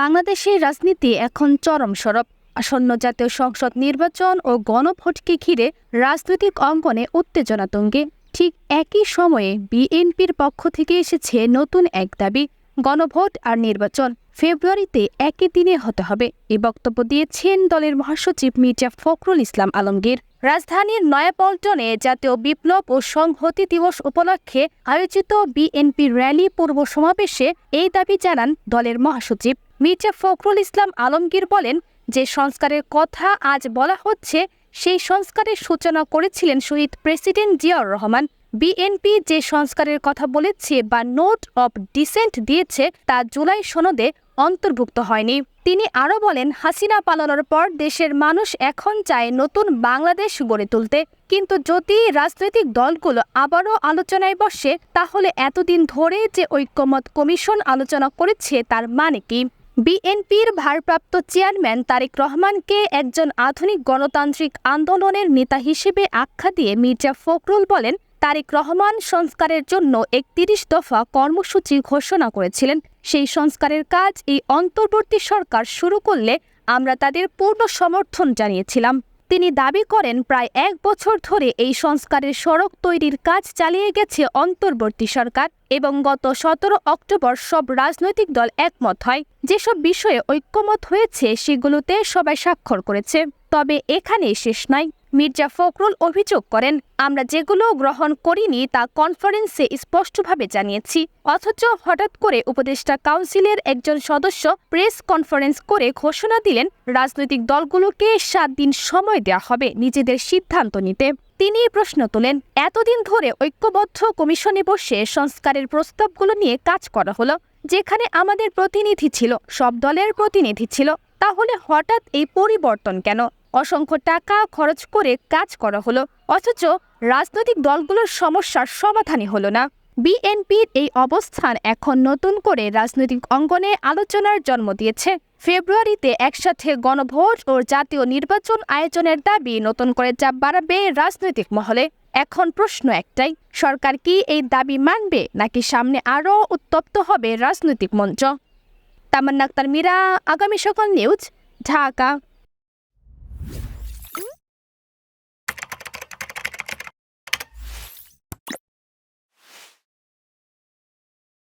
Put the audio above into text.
বাংলাদেশের রাজনীতি এখন চরম সরব। আসন্ন জাতীয় সংসদ নির্বাচন ও গণভোটকে ঘিরে রাজনৈতিক অঙ্গনে উত্তেজনা তুঙ্গে। ঠিক একই সময়ে বিএনপির পক্ষ থেকে এসেছে নতুন এক দাবি, গণভোট আর নির্বাচন ফেব্রুয়ারিতে একই দিনে হতে হবে। এ বক্তব্য দিয়েছেন দলের মহাসচিব মির্জা ফখরুল ইসলাম আলমগীর। রাজধানীর নয়াপল্টনে জাতীয় বিপ্লব ও সংহতি দিবস উপলক্ষে আয়োজিত বিএনপি র্যালি পূর্ব সমাবেশে এই দাবি জানান দলের মহাসচিব মির্জা ফখরুল ইসলাম আলমগীর। বলেন, যে সংস্কারের কথা আজ বলা হচ্ছে সেই সংস্কারের সূচনা করেছিলেন শহীদ প্রেসিডেন্ট জিয়াউর রহমান। বিএনপি যে সংস্কারের কথা বলেছে বা নোট অব ডিসেন্ট দিয়েছে তা জুলাই সনদে অন্তর্ভুক্ত হয়নি। তিনি আরও বলেন, হাসিনা পালানোর পর দেশের মানুষ এখন চায় নতুন বাংলাদেশ গড়ে তুলতে। কিন্তু যদি রাজনৈতিক দলগুলো আবারও আলোচনায় বসে, তাহলে এতদিন ধরে যে ঐক্যমত কমিশন আলোচনা করেছে তার মানে কি? বিএনপির ভারপ্রাপ্ত চেয়ারম্যান তারেক রহমানকে একজন আধুনিক গণতান্ত্রিক আন্দোলনের নেতা হিসেবে আখ্যা দিয়ে মির্জা ফখরুল বলেন, তারেক রহমান সংস্কারের জন্য ৩১ দফা কর্মসূচি ঘোষণা করেছিলেন। সেই সংস্কারের কাজ এই অন্তর্বর্তী সরকার শুরু করলে আমরা তাদের পূর্ণ সমর্থন জানিয়েছিলাম। তিনি দাবি করেন, প্রায় ১ বছর ধরে এই সংস্কারের সড়ক তৈরির কাজ চালিয়ে গেছে অন্তর্বর্তী সরকার এবং গত ১৭ অক্টোবর সব রাজনৈতিক দল একমত হয়। যেসব বিষয়ে ঐক্যমত হয়েছে সেগুলোতে সবাই স্বাক্ষর করেছে। তবে এখানেই শেষ নয়। মির্জা ফখরুল অভিযোগ করেন, আমরা যেগুলো গ্রহণ করিনি তা কনফারেন্সে স্পষ্টভাবে জানিয়েছি, অথচ হঠাৎ করে উপদেষ্টা কাউন্সিলের একজন সদস্য প্রেস কনফারেন্স করে ঘোষণা দিলেন রাজনৈতিক দলগুলোকে ৭ দিন সময় দেওয়া হবে নিজেদের সিদ্ধান্ত নিতে। তিনি প্রশ্ন তোলেন, এতদিন ধরে ঐক্যবদ্ধ কমিশনে বসে সংস্কারের প্রস্তাবগুলো নিয়ে কাজ করা হলো, যেখানে আমাদের প্রতিনিধি ছিল, সব দলের প্রতিনিধি ছিল, তাহলে হঠাৎ এই পরিবর্তন কেন? অসংখ্য টাকা খরচ করে কাজ করা হলো, অথচ রাজনৈতিক দলগুলোর সমস্যার সমাধানই হলো না। বিএনপির এই অবস্থান এখন নতুন করে রাজনৈতিক অঙ্গনে আলোচনার জন্ম দিয়েছে। ফেব্রুয়ারিতে একসাথে গণভোট ও জাতীয় নির্বাচন আয়োজনের দাবি নতুন করে চাপ বাড়াবে রাজনৈতিক মহলে। এখন প্রশ্ন একটাই, সরকার কি এই দাবি মানবে নাকি সামনে আরও উত্তপ্ত হবে রাজনৈতিক মঞ্চ? তামান্না আক্তার মীরা, আগামী সকাল নিউজ, ঢাকা।